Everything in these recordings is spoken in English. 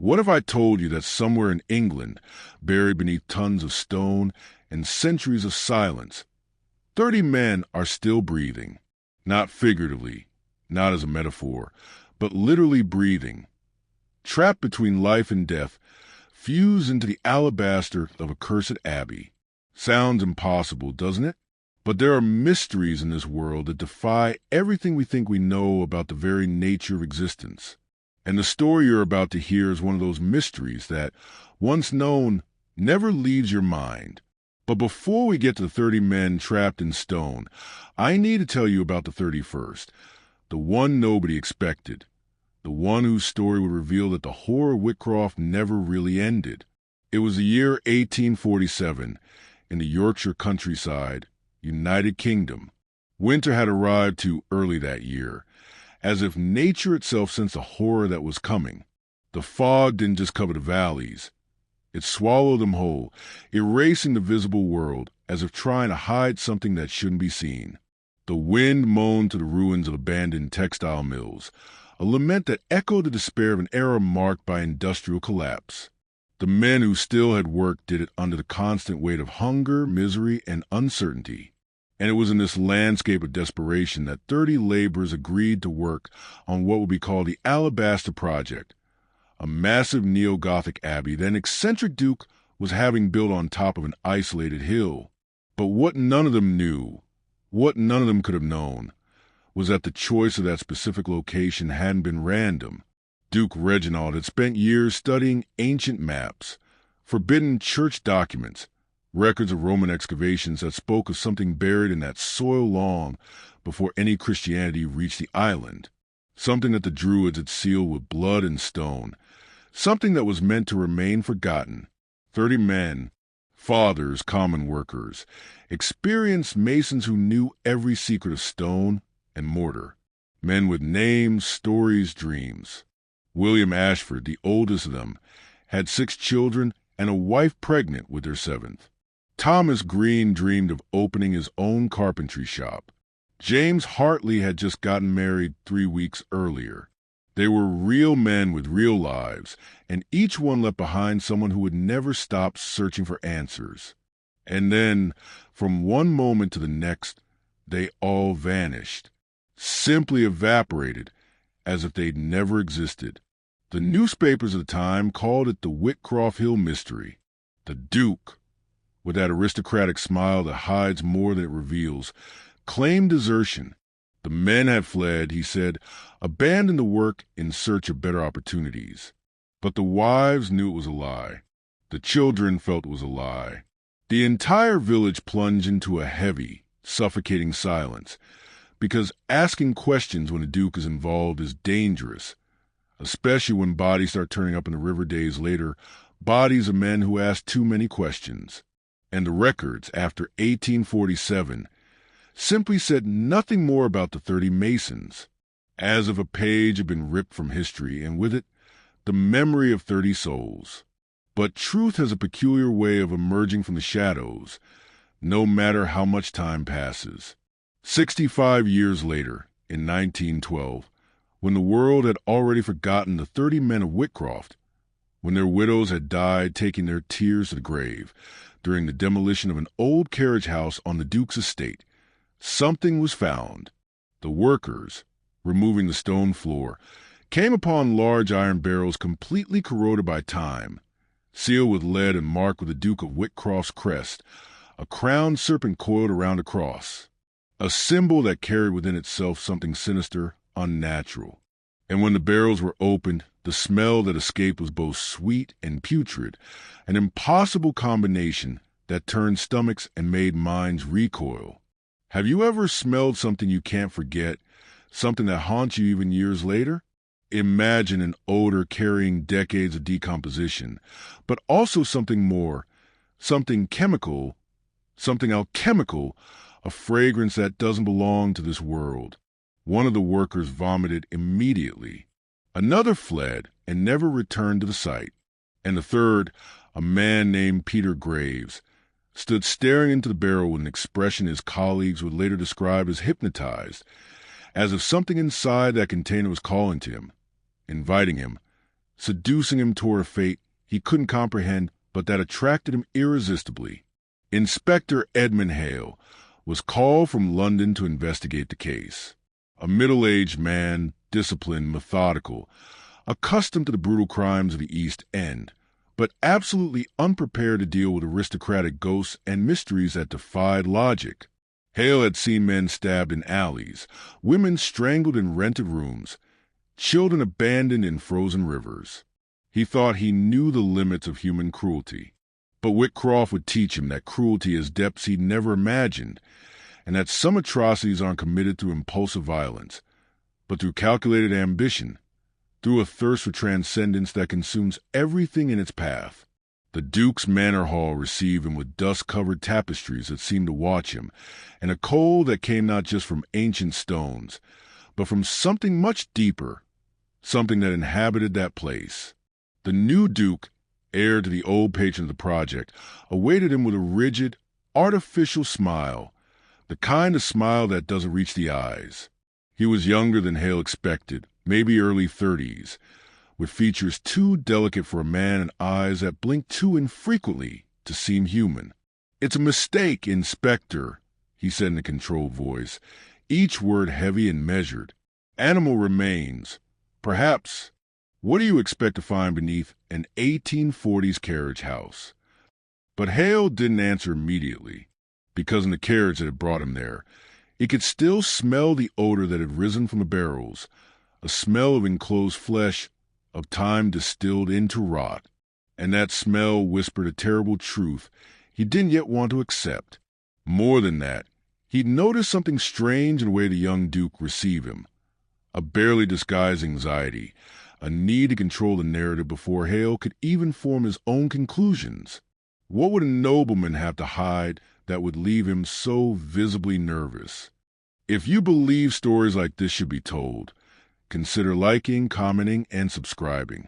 What if I told you that somewhere in England, buried beneath tons of stone and centuries of silence, 30 men are still breathing, not figuratively, not as a metaphor, but literally breathing, trapped between life and death, fused into the alabaster of a cursed abbey. Sounds impossible, doesn't it? But there are mysteries in this world that defy everything we think we know about the very nature of existence. And the story you're about to hear is one of those mysteries that, once known, never leaves your mind. But before we get to the 30 men trapped in stone, I need to tell you about the 31st, the one nobody expected, the one whose story would reveal that the horror of Whitcroft never really ended. It was the year 1847, in the Yorkshire countryside, United Kingdom. Winter had arrived too early that year, as if nature itself sensed the horror that was coming. The fog didn't just cover the valleys. It swallowed them whole, erasing the visible world, as if trying to hide something that shouldn't be seen. The wind moaned to the ruins of abandoned textile mills, a lament that echoed the despair of an era marked by industrial collapse. The men who still had work did it under the constant weight of hunger, misery, and uncertainty. And it was in this landscape of desperation that 30 laborers agreed to work on what would be called the Alabaster Project, a massive neo-Gothic abbey that an eccentric duke was having built on top of an isolated hill. But what none of them knew, what none of them could have known, was that the choice of that specific location hadn't been random. Duke Reginald had spent years studying ancient maps, forbidden church documents, records of Roman excavations that spoke of something buried in that soil long before any Christianity reached the island, something that the Druids had sealed with blood and stone, something that was meant to remain forgotten. 30 men, fathers, common workers, experienced masons who knew every secret of stone and mortar, men with names, stories, dreams. William Ashford, the oldest of them, had 6 children and a wife pregnant with their 7th. Thomas Green dreamed of opening his own carpentry shop. James Hartley had just gotten married 3 weeks earlier. They were real men with real lives, and each one left behind someone who would never stop searching for answers. And then, from one moment to the next, they all vanished, simply evaporated, as if they'd never existed. The newspapers of the time called it the Whitcroft Hill Mystery. The Duke, with that aristocratic smile that hides more than it reveals, claimed desertion. The men had fled, he said, abandoned the work in search of better opportunities. But the wives knew it was a lie. The children felt it was a lie. The entire village plunged into a heavy, suffocating silence, because asking questions when a duke is involved is dangerous, especially when bodies start turning up in the river days later, bodies of men who asked too many questions. And the records, after 1847, simply said nothing more about the 30 Masons, as if a page had been ripped from history, and with it, the memory of 30 souls. But truth has a peculiar way of emerging from the shadows, no matter how much time passes. 65 years later, in 1912, when the world had already forgotten the 30 men of Whitcroft, when their widows had died taking their tears to the grave during the demolition of an old carriage house on the Duke's estate, something was found. The workers, removing the stone floor, came upon large iron barrels completely corroded by time, sealed with lead and marked with the Duke of Whitcroft's crest, a crowned serpent coiled around a cross, a symbol that carried within itself something sinister, unnatural. And when the barrels were opened, the smell that escaped was both sweet and putrid, an impossible combination that turned stomachs and made minds recoil. Have you ever smelled something you can't forget, something that haunts you even years later? Imagine an odor carrying decades of decomposition, but also something more, something chemical, something alchemical, a fragrance that doesn't belong to this world. One of the workers vomited immediately. Another fled and never returned to the site. And the third, a man named Peter Graves, stood staring into the barrel with an expression his colleagues would later describe as hypnotized, as if something inside that container was calling to him, inviting him, seducing him toward a fate he couldn't comprehend but that attracted him irresistibly. Inspector Edmund Hale was called from London to investigate the case. A middle-aged man, disciplined, methodical, accustomed to the brutal crimes of the East End, but absolutely unprepared to deal with aristocratic ghosts and mysteries that defied logic. Hale had seen men stabbed in alleys, women strangled in rented rooms, children abandoned in frozen rivers. He thought he knew the limits of human cruelty, but Whitcroft would teach him that cruelty has depths he'd never imagined, and that some atrocities aren't committed through impulsive violence, but through calculated ambition, through a thirst for transcendence that consumes everything in its path. The Duke's manor hall received him with dust-covered tapestries that seemed to watch him, and a cold that came not just from ancient stones, but from something much deeper, something that inhabited that place. The new Duke, heir to the old patron of the project, awaited him with a rigid, artificial smile, the kind of smile that doesn't reach the eyes. He was younger than Hale expected, maybe early 30s, with features too delicate for a man and eyes that blinked too infrequently to seem human. "It's a mistake, Inspector," he said in a controlled voice, each word heavy and measured. "Animal remains. Perhaps. What do you expect to find beneath an 1840s carriage house?" But Hale didn't answer immediately, because in the carriage that had brought him there, he could still smell the odor that had risen from the barrels, a smell of enclosed flesh, of time distilled into rot. And that smell whispered a terrible truth he didn't yet want to accept. More than that, he'd noticed something strange in the way the young Duke received him. A barely disguised anxiety, a need to control the narrative before Hale could even form his own conclusions. What would a nobleman have to hide that would leave him so visibly nervous? If you believe stories like this should be told, consider liking, commenting, and subscribing.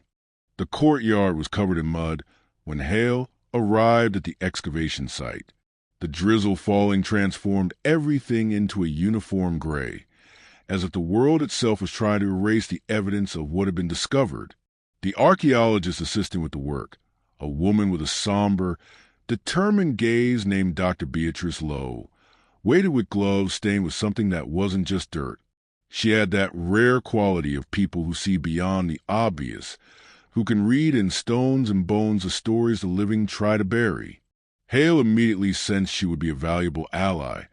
The courtyard was covered in mud when Hale arrived at the excavation site. The drizzle falling transformed everything into a uniform gray, as if the world itself was trying to erase the evidence of what had been discovered. The archaeologist assisting with the work, a woman with a somber, determined gaze named Dr. Beatrice Lowe, waited with gloves stained with something that wasn't just dirt. She had that rare quality of people who see beyond the obvious, who can read in stones and bones the stories the living try to bury. Hale immediately sensed she would be a valuable ally,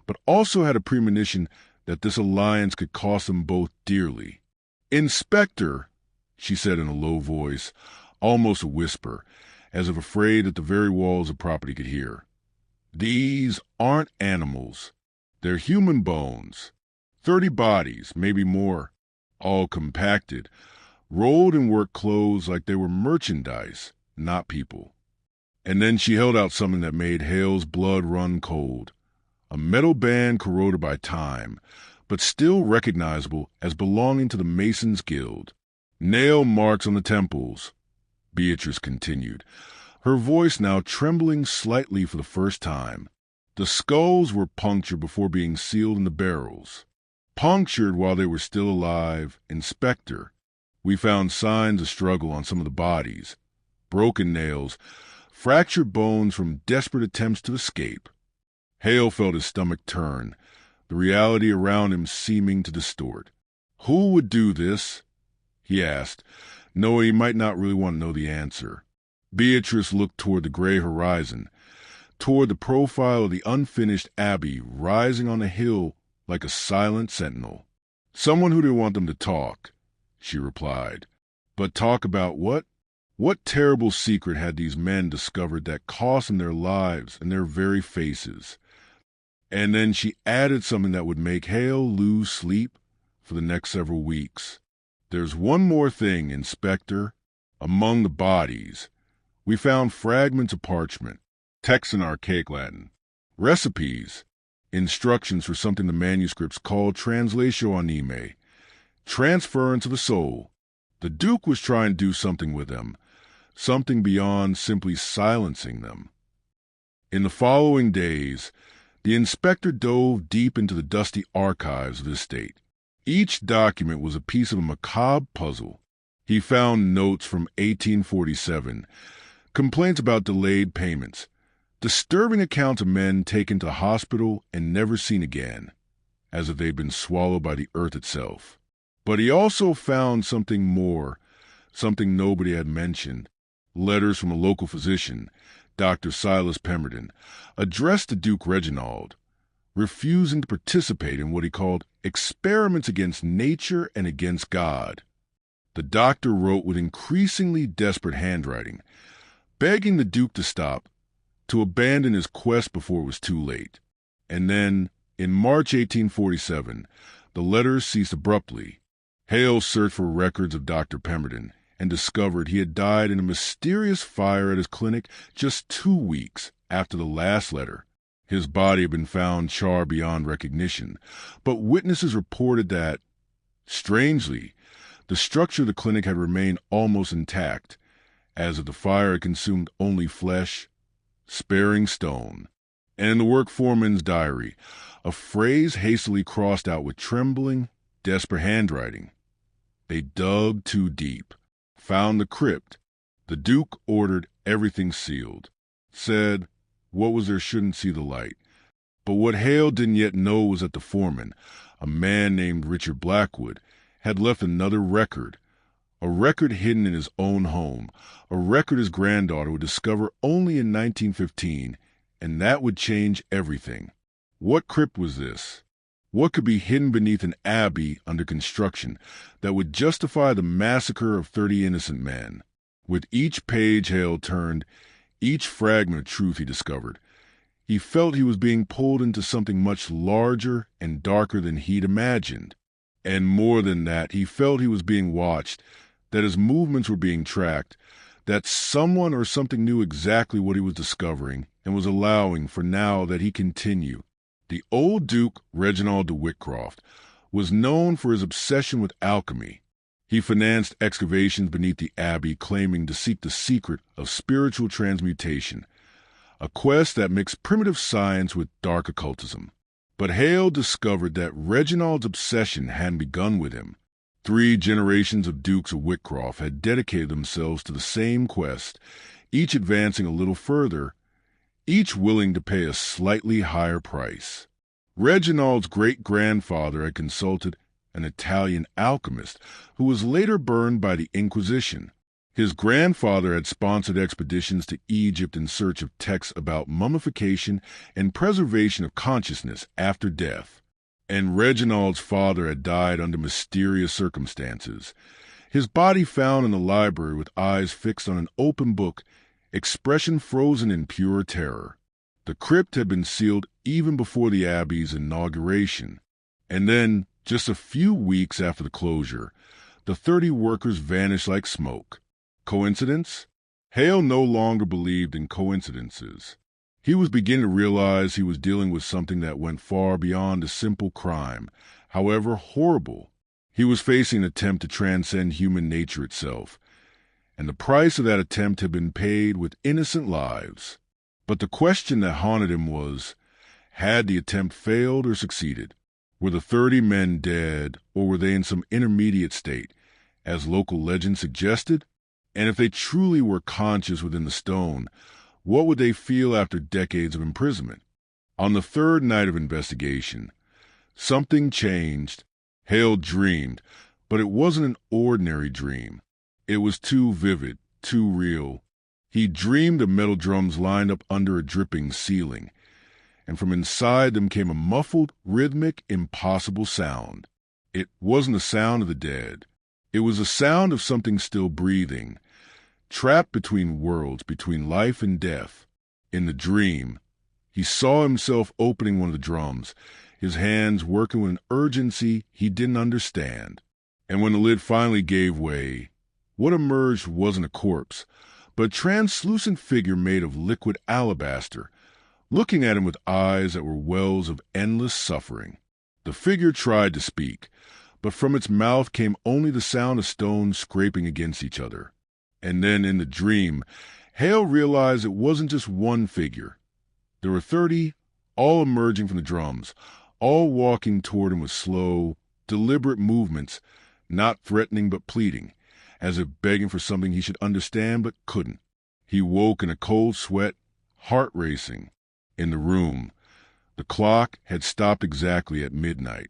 but also had a premonition that this alliance could cost them both dearly. "Inspector," she said in a low voice, almost a whisper, as if afraid that the very walls of property could hear, "these aren't animals. They're human bones. 30 bodies, maybe more, all compacted, rolled in work clothes like they were merchandise, not people." And then she held out something that made Hale's blood run cold. A metal band corroded by time, but still recognizable as belonging to the Masons' Guild. "Nail marks on the temples," Beatrice continued, her voice now trembling slightly for the first time. "The skulls were punctured before being sealed in the barrels. Punctured while they were still alive, Inspector. We found signs of struggle on some of the bodies, broken nails, fractured bones from desperate attempts to escape." Hale felt his stomach turn, the reality around him seeming to distort. "Who would do this?" he asked, knowing he might not really want to know the answer. Beatrice looked toward the gray horizon, toward the profile of the unfinished abbey rising on a hill like a silent sentinel. "Someone who didn't want them to talk," she replied. "But talk about what? What terrible secret had these men discovered that cost them their lives and their very faces?" And then she added something that would make Hale lose sleep for the next several weeks. "There's one more thing, Inspector. Among the bodies, we found fragments of parchment, texts in archaic Latin, recipes, instructions for something the manuscripts called translatio anime, transference of the soul. The Duke was trying to do something with them, something beyond simply silencing them." In the following days, the inspector dove deep into the dusty archives of the estate. Each document was a piece of a macabre puzzle, He found notes from 1847, complaints about delayed payments, disturbing accounts of men taken to hospital and never seen again, as if they'd been swallowed by the earth itself. But he also found something more, something nobody had mentioned. Letters from a local physician, Dr. Silas Pemberton, addressed to Duke Reginald, refusing to participate in what he called experiments against nature and against God. The doctor wrote with increasingly desperate handwriting, begging the Duke to stop, to abandon his quest before it was too late. And then, in March 1847, the letters ceased abruptly. Hale searched for records of Dr. Pemberton and discovered he had died in a mysterious fire at his clinic just 2 weeks after the last letter. His body had been found charred beyond recognition, but witnesses reported that, strangely, the structure of the clinic had remained almost intact, as if the fire had consumed only flesh, sparing stone. And in the work foreman's diary, a phrase hastily crossed out with trembling, desperate handwriting. They dug too deep, found the crypt. The Duke ordered everything sealed, said what was there shouldn't see the light. But what Hale didn't yet know was that the foreman, a man named Richard Blackwood, had left another record, a record hidden in his own home, a record his granddaughter would discover only in 1915, and that would change everything. What crypt was this? What could be hidden beneath an abbey under construction that would justify the massacre of 30 innocent men? With each page Hale turned, each fragment of truth he discovered, he felt he was being pulled into something much larger and darker than he'd imagined. And more than that, he felt he was being watched, that his movements were being tracked, that someone or something knew exactly what he was discovering and was allowing for now that he continue. The old Duke, Reginald de Whitcroft, was known for his obsession with alchemy. He financed excavations beneath the abbey, claiming to seek the secret of spiritual transmutation, a quest that mixed primitive science with dark occultism. But Hale discovered that Reginald's obsession hadn't begun with him. 3 generations of Dukes of Whitcroft had dedicated themselves to the same quest, each advancing a little further, each willing to pay a slightly higher price. Reginald's great-grandfather had consulted an Italian alchemist who was later burned by the Inquisition. His grandfather had sponsored expeditions to Egypt in search of texts about mummification and preservation of consciousness after death. And Reginald's father had died under mysterious circumstances, his body found in the library with eyes fixed on an open book, expression frozen in pure terror. The crypt had been sealed even before the abbey's inauguration. And then, just a few weeks after the closure, the 30 workers vanished like smoke. Coincidence? Hale no longer believed in coincidences. He was beginning to realize he was dealing with something that went far beyond a simple crime, however horrible. He was facing an attempt to transcend human nature itself, and the price of that attempt had been paid with innocent lives. But the question that haunted him was, had the attempt failed or succeeded? Were the 30 men dead, or were they in some intermediate state, as local legend suggested? And if they truly were conscious within the stone, what would they feel after decades of imprisonment? On the 3rd night of investigation, something changed. Hale dreamed, but it wasn't an ordinary dream. It was too vivid, too real. He dreamed of metal drums lined up under a dripping ceiling, and from inside them came a muffled, rhythmic, impossible sound. It wasn't the sound of the dead. It was the sound of something still breathing, trapped between worlds, between life and death. In the dream, he saw himself opening one of the drums, his hands working with an urgency he didn't understand. And when the lid finally gave way, what emerged wasn't a corpse, but a translucent figure made of liquid alabaster, looking at him with eyes that were wells of endless suffering. The figure tried to speak, but from its mouth came only the sound of stones scraping against each other. And then in the dream, Hale realized it wasn't just one figure. There were 30, all emerging from the drums, all walking toward him with slow, deliberate movements, not threatening but pleading, as if begging for something he should understand but couldn't. He woke in a cold sweat, heart racing. In the room, the clock had stopped exactly at midnight.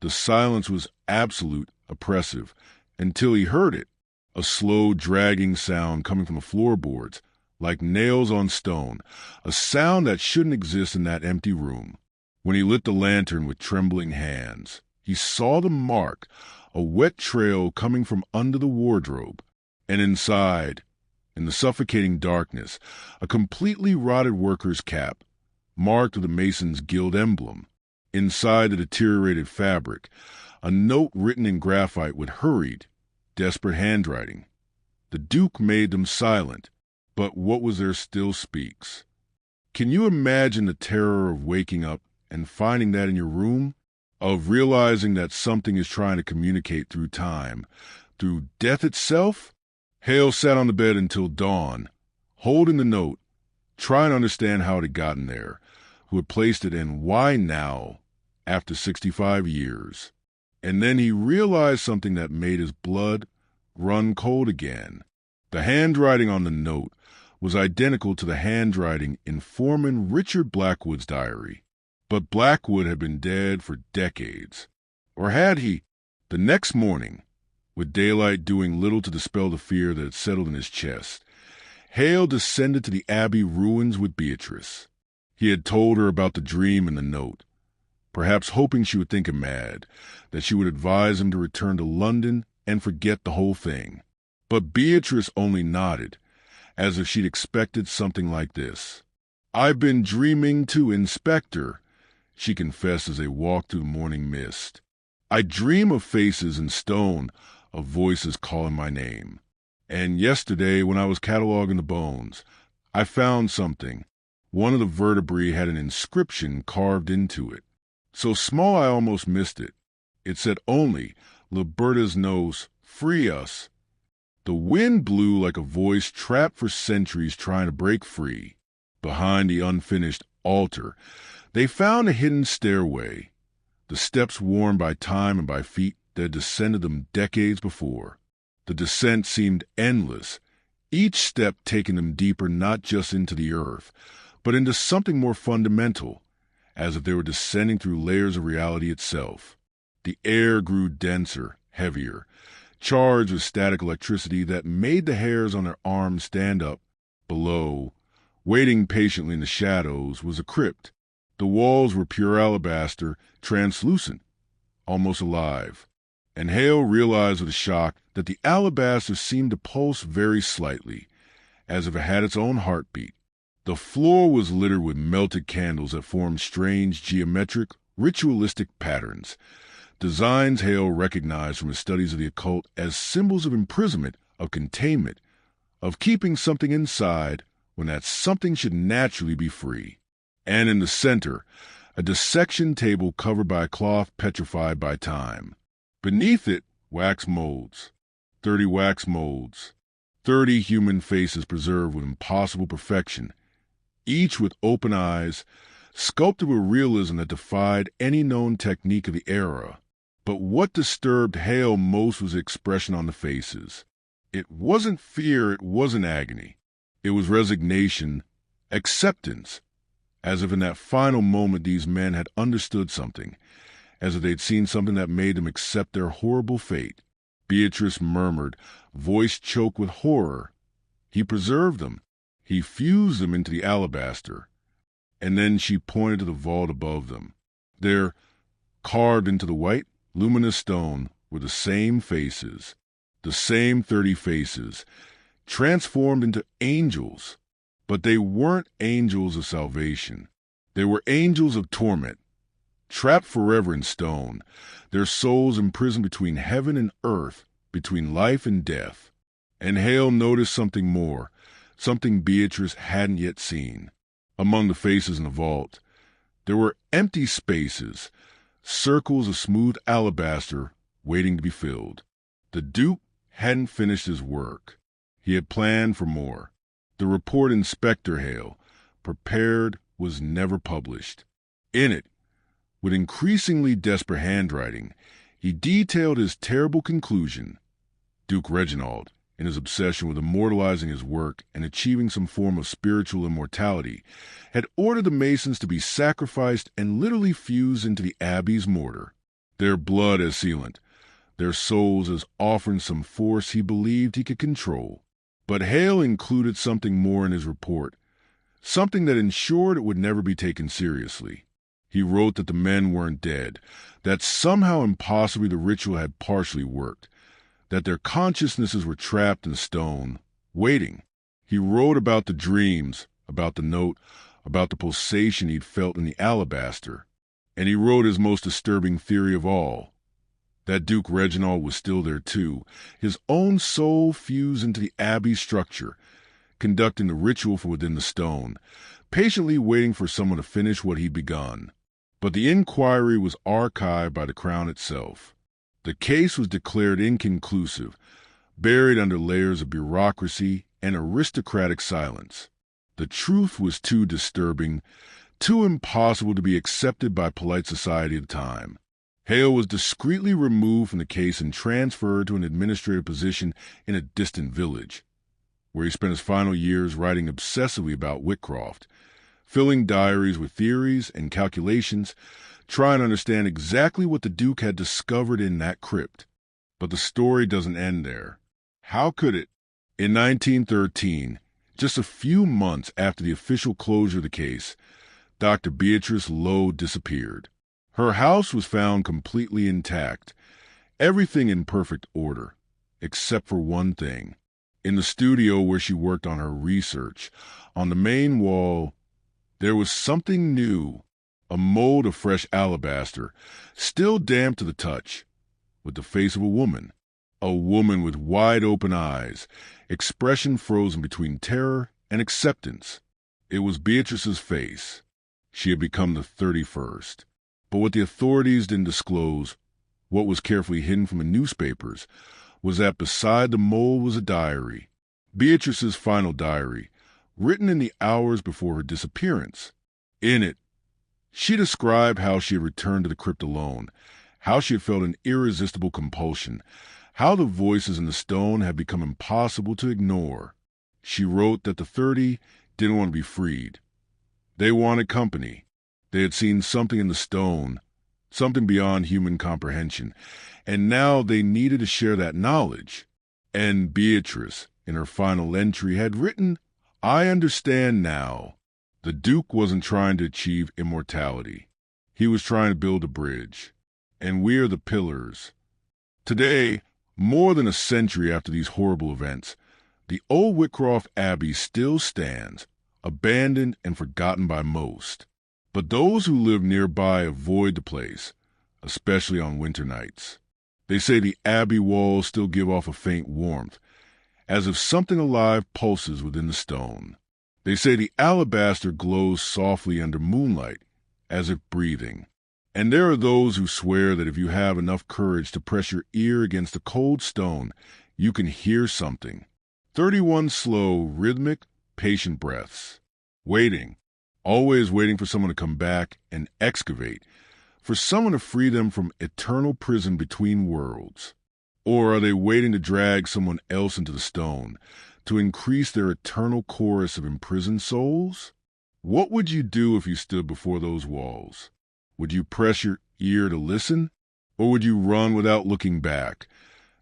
The silence was absolute, oppressive, until he heard it, a slow, dragging sound coming from the floorboards, like nails on stone, a sound that shouldn't exist in that empty room. When he lit the lantern with trembling hands, he saw the mark, a wet trail coming from under the wardrobe, and inside, in the suffocating darkness, a completely rotted worker's cap, marked with a Mason's Guild emblem. Inside the deteriorated fabric, a note written in graphite with hurried, desperate handwriting. The Duke made them silent, but what was there still speaks. Can you imagine the terror of waking up and finding that in your room? Of realizing that something is trying to communicate through time, through death itself? Hale sat on the bed until dawn, holding the note, trying to understand how it had gotten there, who had placed it, and why now, after 65 years. And then he realized something that made his blood run cold again. The handwriting on the note was identical to the handwriting in Foreman Richard Blackwood's diary. But Blackwood had been dead for decades. Or had he? The next morning, with daylight doing little to dispel the fear that had settled in his chest, Hale descended to the Abbey ruins with Beatrice. He had told her about the dream and the note, perhaps hoping she would think him mad, that she would advise him to return to London and forget the whole thing. But Beatrice only nodded, as if she'd expected something like this. "I've been dreaming too, Inspector," she confessed as they walked through the morning mist. "I dream of faces in stone, of voices calling my name. And yesterday, when I was cataloging the bones, I found something. One of the vertebrae had an inscription carved into it, so small I almost missed it. It said only, 'Libertas nos, free us.' The wind blew like a voice trapped for centuries trying to break free. Behind the unfinished altar, they found a hidden stairway, the steps worn by time and by feet that had descended them decades before. The descent seemed endless, each step taking them deeper not just into the earth, but into something more fundamental, as if they were descending through layers of reality itself. The air grew denser, heavier, charged with static electricity that made the hairs on their arms stand up. Below, waiting patiently in the shadows, was a crypt. The walls were pure alabaster, translucent, almost alive. And Hale realized with a shock that the alabaster seemed to pulse very slightly, as if it had its own heartbeat. The floor was littered with melted candles that formed strange, geometric, ritualistic patterns, designs Hale recognized from his studies of the occult as symbols of imprisonment, of containment, of keeping something inside when that something should naturally be free. And in the center, a dissection table covered by a cloth petrified by time. Beneath it, wax molds. 30 wax molds. 30 human faces preserved with impossible perfection, each with open eyes, sculpted with realism that defied any known technique of the era. But what disturbed Hale most was the expression on the faces. It wasn't fear, it wasn't agony. It was resignation, acceptance, as if in that final moment these men had understood something, as if they'd seen something that made them accept their horrible fate. Beatrice murmured, voice choked with horror. He preserved them. He fused them into the alabaster. And then she pointed to the vault above them. There, carved into the white, luminous stone, were the same faces, the same 30 faces, transformed into angels. But they weren't angels of salvation. They were angels of torment, trapped forever in stone, their souls imprisoned between heaven and earth, between life and death. And Hale noticed something more, something Beatrice hadn't yet seen. Among the faces in the vault, there were empty spaces, circles of smooth alabaster waiting to be filled. The Duke hadn't finished his work. He had planned for more. The report Inspector Hale prepared was never published. In it, with increasingly desperate handwriting, he detailed his terrible conclusion. Duke Reginald, in his obsession with immortalizing his work and achieving some form of spiritual immortality, had ordered the Masons to be sacrificed and literally fused into the Abbey's mortar, their blood as sealant, their souls as offering some force he believed he could control. But Hale included something more in his report, something that ensured it would never be taken seriously. He wrote that the men weren't dead, that somehow impossibly the ritual had partially worked, that their consciousnesses were trapped in stone, waiting. He wrote about the dreams, about the note, about the pulsation he'd felt in the alabaster. And he wrote his most disturbing theory of all, that Duke Reginald was still there too, his own soul fused into the Abbey structure, conducting the ritual from within the stone, patiently waiting for someone to finish what he'd begun. But the inquiry was archived by the Crown itself. The case was declared inconclusive, buried under layers of bureaucracy and aristocratic silence. The truth was too disturbing, too impossible to be accepted by polite society at the time. Hale was discreetly removed from the case and transferred to an administrative position in a distant village, where he spent his final years writing obsessively about Whitcroft, filling diaries with theories and calculations, trying to understand exactly what the Duke had discovered in that crypt. But the story doesn't end there. How could it? In 1913, just a few months after the official closure of the case, Dr. Beatrice Lowe disappeared. Her house was found completely intact, everything in perfect order, except for one thing. In the studio where she worked on her research, on the main wall, there was something new, a mold of fresh alabaster, still damp to the touch, with the face of a woman with wide-open eyes, expression frozen between terror and acceptance. It was Beatrice's face. She had become the 31st. But what the authorities didn't disclose, what was carefully hidden from the newspapers, was that beside the mold was a diary, Beatrice's final diary, written in the hours before her disappearance. In it, she described how she had returned to the crypt alone, how she had felt an irresistible compulsion, how the voices in the stone had become impossible to ignore. She wrote that the 30 didn't want to be freed. They wanted company. They had seen something in the stone, something beyond human comprehension, and now they needed to share that knowledge. And Beatrice, in her final entry, had written, "I understand now." The Duke wasn't trying to achieve immortality. He was trying to build a bridge. And we are the pillars. Today, more than a century after these horrible events, the old Whitcroft Abbey still stands, abandoned and forgotten by most. But those who live nearby avoid the place, especially on winter nights. They say the Abbey walls still give off a faint warmth, as if something alive pulses within the stone. They say the alabaster glows softly under moonlight, as if breathing. And there are those who swear that if you have enough courage to press your ear against a cold stone, you can hear something. 31 slow, rhythmic, patient breaths. Waiting. Always waiting for someone to come back and excavate, for someone to free them from eternal prison between worlds. Or are they waiting to drag someone else into the stone, to increase their eternal chorus of imprisoned souls? What would you do if you stood before those walls? Would you press your ear to listen, or would you run without looking back,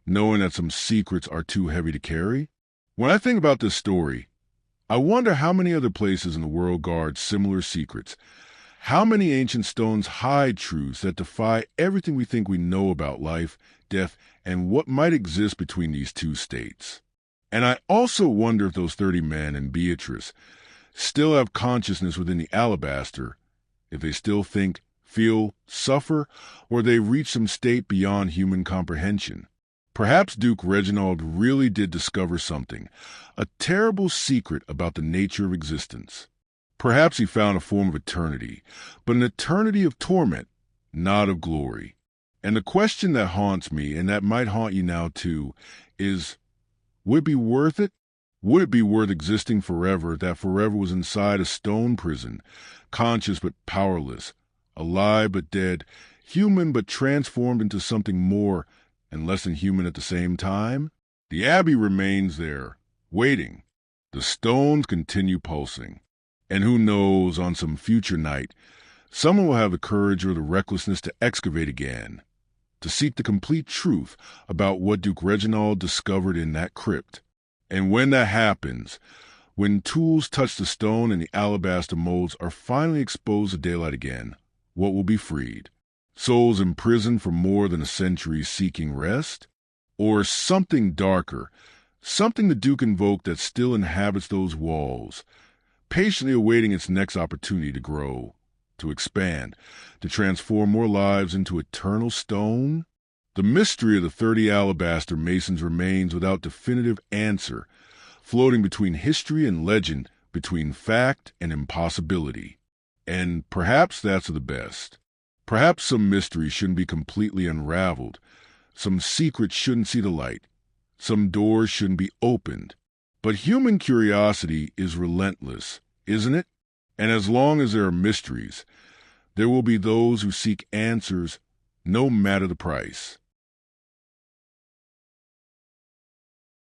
knowing that some secrets are too heavy to carry? When I think about this story, I wonder how many other places in the world guard similar secrets. How many ancient stones hide truths that defy everything we think we know about life, death, and what might exist between these two states? And I also wonder if those 30 men and Beatrice still have consciousness within the alabaster, if they still think, feel, suffer, or they reach some state beyond human comprehension. Perhaps Duke Reginald really did discover something, a terrible secret about the nature of existence. Perhaps he found a form of eternity, but an eternity of torment, not of glory. And the question that haunts me, and that might haunt you now too, is, would it be worth it? Would it be worth existing forever if that forever was inside a stone prison, conscious but powerless, alive but dead, human but transformed into something more and less than human at the same time? The abbey remains there, waiting. The stones continue pulsing. And who knows, on some future night, someone will have the courage or the recklessness to excavate again, to seek the complete truth about what Duke Reginald discovered in that crypt. And when that happens, when tools touch the stone and the alabaster molds are finally exposed to daylight again, what will be freed? Souls imprisoned for more than a century seeking rest? Or something darker, something the Duke invoked that still inhabits those walls, patiently awaiting its next opportunity to grow, to expand, to transform more lives into eternal stone? The mystery of the 30 alabaster masons remains without definitive answer, floating between history and legend, between fact and impossibility. And perhaps that's the best. Perhaps some mysteries shouldn't be completely unraveled. Some secrets shouldn't see the light. Some doors shouldn't be opened. But human curiosity is relentless, isn't it? And as long as there are mysteries, there will be those who seek answers no matter the price.